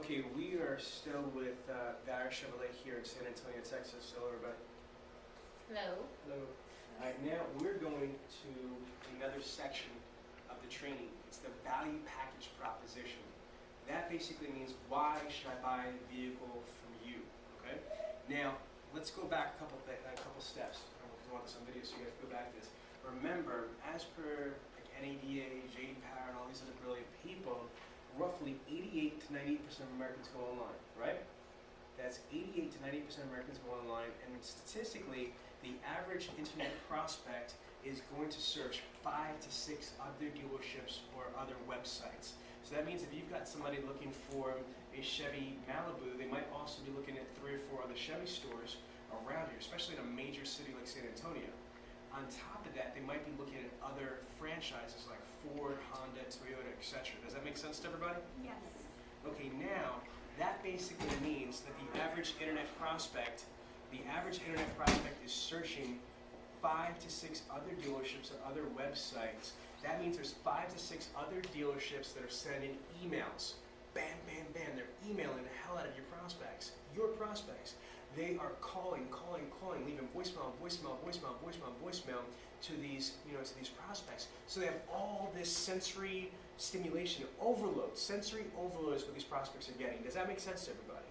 Okay, we are still with Barry Chevrolet here in San Antonio, Texas. Hello, everybody. Hello. Hello. All right, now we're going to another section of the training. It's the value package proposition. That basically means, why should I buy a vehicle from you? Okay. Now let's go back a couple steps. I want this on video, so you guys go back to this. Remember, as per like NADA, JD Power, and all these other brilliant people, roughly 88 to 98% of Americans go online, right? That's 88 to 90% of Americans go online, and statistically, the average internet prospect is going to search 5 to 6 other dealerships or other websites. So that means if you've got somebody looking for a Chevy Malibu, they might also be looking at 3 or 4 other Chevy stores around here, especially in a major city like San Antonio. On top of that, they might be looking at other franchises like Ford, Honda, Toyota, etc. Does that make sense to everybody? Yes. Okay, now that basically means that the average internet prospect is searching 5 to 6 other dealerships or other websites. That means there's 5 to 6 other dealerships that are sending emails. Bam, bam, bam. They're emailing the hell out of your prospects. They are calling, leaving voicemail to these, to these prospects. So they have all this sensory stimulation, sensory overload is what these prospects are getting. Does that make sense to everybody?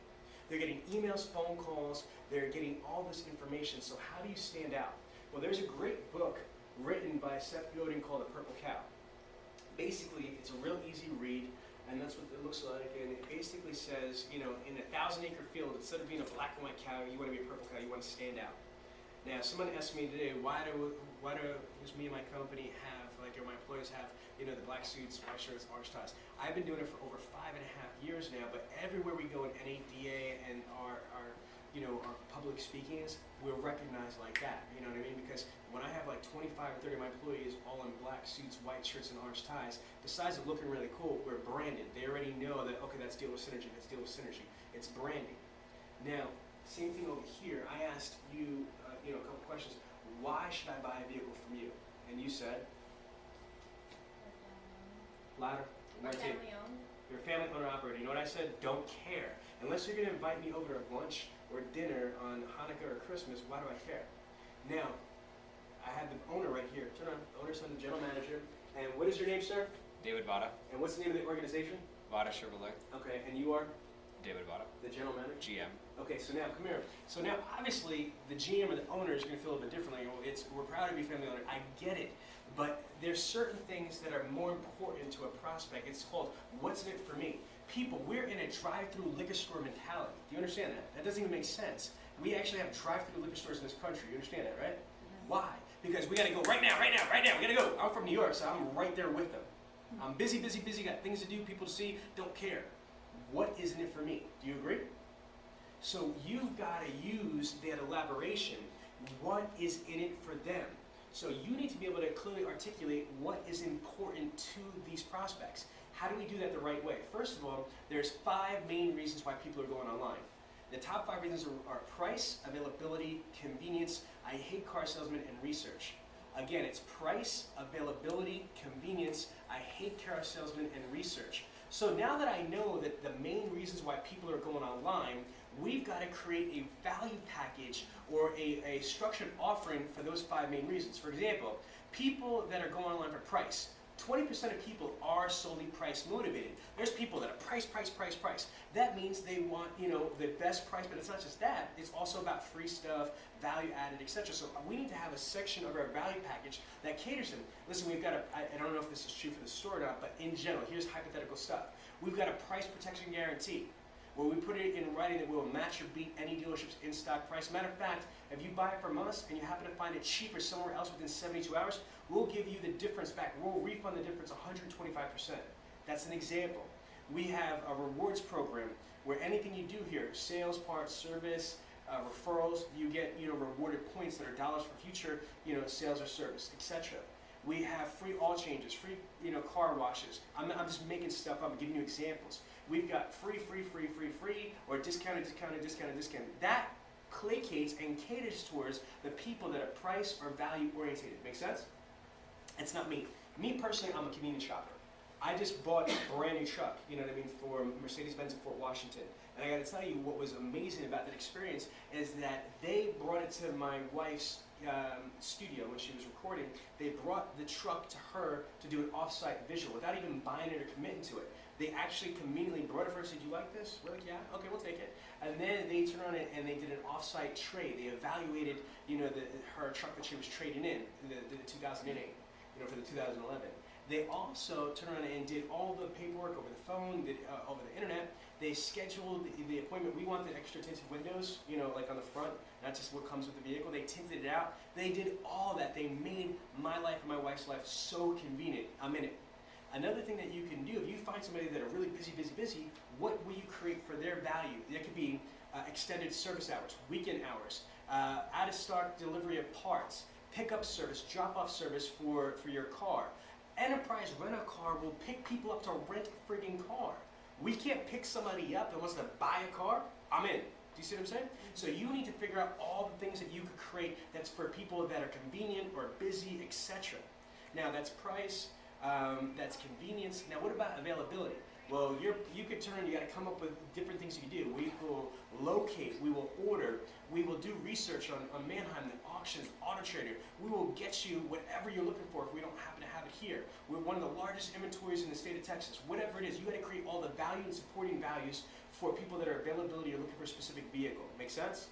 They're getting emails, phone calls, they're getting all this information. So how do you stand out? Well, there's a great book written by Seth Godin called The Purple Cow. Basically, it's a real easy read, and that's what it looks like. And it basically says, in a 1,000-acre field, instead of being a black and white cow, you want to be a purple cow. You want to stand out. Now, someone asked me today, why does me and my company have, or my employees have, the black suits, white shirts, orange ties? I've been doing it for over 5.5 years now. But everywhere we go in NADA and our public speakings, we're recognized like that. You know what I mean? Because when I have like 25 or 30 of my employees all in black suits, white shirts, and orange ties, besides it looking really cool, we're branded. They already know that, okay, that's Deal with Synergy, that's Deal with Synergy. It's branding. Now, same thing over here. I asked you, a couple questions. Why should I buy a vehicle from you? And you said? Louder. Family owned. You're a family owner operator. You know what I said? Don't care. Unless you're going to invite me over to lunch or dinner on Hanukkah or Christmas, why do I care? Now, I have the owner right here. Turn on. The owner's son, the general manager. And what is your name, sir? David Vada. And what's the name of the organization? Vada Chevrolet. Okay, and you are? David Vada. The general manager? GM. Okay, so now, come here. So now, obviously, the GM or the owner is going to feel a bit differently. Well, we're proud to be family owner. I get it. But there's certain things that are more important to a prospect. It's called, what's in it for me? People, we're in a drive-through liquor store mentality. Do you understand that? That doesn't even make sense. We actually have drive-through liquor stores in this country. You understand that, right? Why? Because we got to go right now. We got to go. I'm from New York, so I'm right there with them. I'm busy, got things to do, people to see, don't care. What is in it for me? Do you agree? So you've got to use that elaboration. What is in it for them? So you need to be able to clearly articulate what is important to these prospects. How do we do that the right way? First of all, there's 5 main reasons why people are going online. The top 5 reasons are price, availability, convenience, I hate car salesmen, and research. Again, it's price, availability, convenience, I hate car salesmen, and research. So now that I know that the main reasons why people are going online, we've got to create a value package or a structured offering for those 5 main reasons. For example, people that are going online for price. 20% of people are solely price motivated. There's people that are price. That means they want, the best price, but it's not just that. It's also about free stuff, value added, etc. So we need to have a section of our value package that caters them. Listen, we've got I don't know if this is true for the store or not, but in general, here's hypothetical stuff. We've got a price protection guarantee, where we put it in writing that we'll match or beat any dealership's in-stock price. Matter of fact, if you buy it from us and you happen to find it cheaper somewhere else within 72 hours, we'll give you the difference back. We'll refund the difference 125%. That's an example. We have a rewards program where anything you do here, sales, parts, service, referrals, you get rewarded points that are dollars for future sales or service, etc. We have free oil changes, free car washes. I'm just making stuff up, I'm giving you examples. We've got free, or discounted. That placates and caters towards the people that are price or value oriented. Make sense? It's not me. Me personally, I'm a convenience shopper. I just bought a brand new truck, you know what I mean, for Mercedes-Benz in Fort Washington. And I got to tell you, what was amazing about that experience is that they brought it to my wife's studio when she was recording. They brought the truck to her to do an off-site visual without even buying it or committing to it. They actually conveniently brought it for her and said, "You like this?" We're like, "Yeah, okay, we'll take it." And then they turned on it and they did an off-site trade. They evaluated, you know, her truck that she was trading in, the 2008, you know, for the 2011. They also turned around and did all the paperwork over the phone, did over the internet. They scheduled the appointment. We want the extra tinted windows, you know, like on the front, not just what comes with the vehicle. They tinted it out. They did all that. They made my life and my wife's life so convenient. I'm in it. Another thing that you can do, if you find somebody that are really busy, what will you create for their value? That could be extended service hours, weekend hours, out of stock delivery of parts, pickup service, drop-off service for your car. Enterprise Rent-A-Car will pick people up to rent a friggin' car. We can't pick somebody up that wants to buy a car. I'm in. Do you see what I'm saying? So you need to figure out all the things that you could create that's for people that are convenient or busy, etc. Now that's price, that's convenience. Now what about availability? Well, you could turn, you got to come up with different things you can do. We will locate, we will order, we will do research on Manheim, the auctions, Auto Trader. We will get you whatever you're looking for if we don't happen to have it here. We're one of the largest inventories in the state of Texas. Whatever it is, you got to create all the value and supporting values for people that are availability or looking for a specific vehicle. Make sense?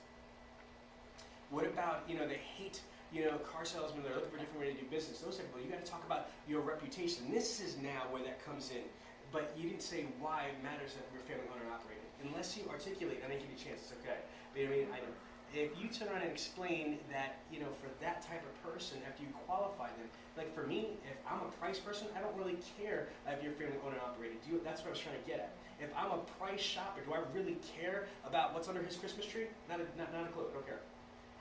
What about, you know, they hate, you know, car salesmen, they're looking for a different way to do business. Those type of people, you got to talk about your reputation. This is now where that comes in. But you didn't say why it matters that we're family owned and operated. Unless you articulate, and I give you a chance, it's okay. But I mean, if you turn around and explain that, you know, for that type of person, after you qualify them, like for me, if I'm a price person, I don't really care if you're family owned and operated. That's what I was trying to get at. If I'm a price shopper, do I really care about what's under his Christmas tree? Not a clue, I don't care.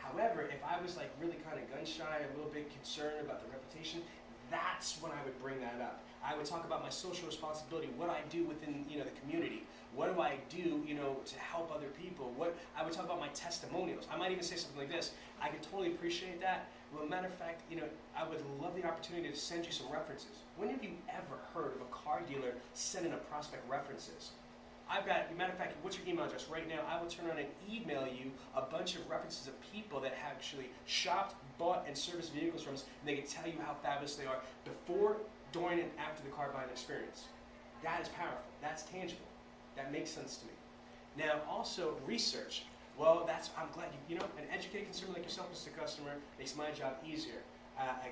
However, if I was like really kind of gun shy, a little bit concerned about the reputation, that's when I would bring that up. I would talk about my social responsibility, what I do within, you know, the community. What do I do, you know, to help other people? I would talk about my testimonials. I might even say something like this. I could totally appreciate that. Well, matter of fact, you know, I would love the opportunity to send you some references. When have you ever heard of a car dealer sending a prospect references? I've got, matter of fact, what's your email address? Right now, I will turn around and email you a bunch of references of people that have actually shopped, bought, and serviced vehicles from us, and they can tell you how fabulous they are before, during, and after the car buying experience. That is powerful. That's tangible. That makes sense to me. Now, also, research. Well, I'm glad you know, an educated consumer like yourself, Mr. Customer, makes my job easier.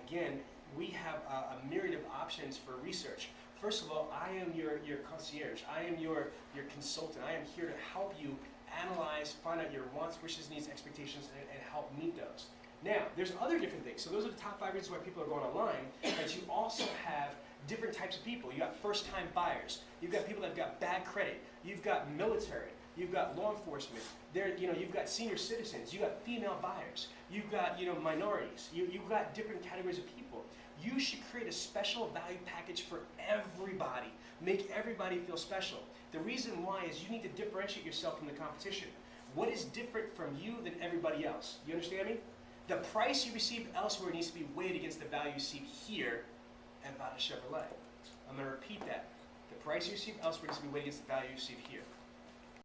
Again, we have a myriad of options for research. First of all, I am your concierge. I am your consultant. I am here to help you analyze, find out your wants, wishes, needs, expectations, and help meet those. Now, there's other different things. So those are the top 5 reasons why people are going online, but you also have different types of people. You got first-time buyers. You've got people that have got bad credit. You've got military. You've got law enforcement. You've got senior citizens. You've got female buyers. You've got, you know, minorities. You've got different categories of people. You should create a special value package for everybody. Make everybody feel special. The reason why is you need to differentiate yourself from the competition. What is different from you than everybody else? You understand me? The price you receive elsewhere needs to be weighed against the value you see here at Bada Chevrolet. I'm going to repeat that. The price you receive elsewhere needs to be weighed against the value you see here.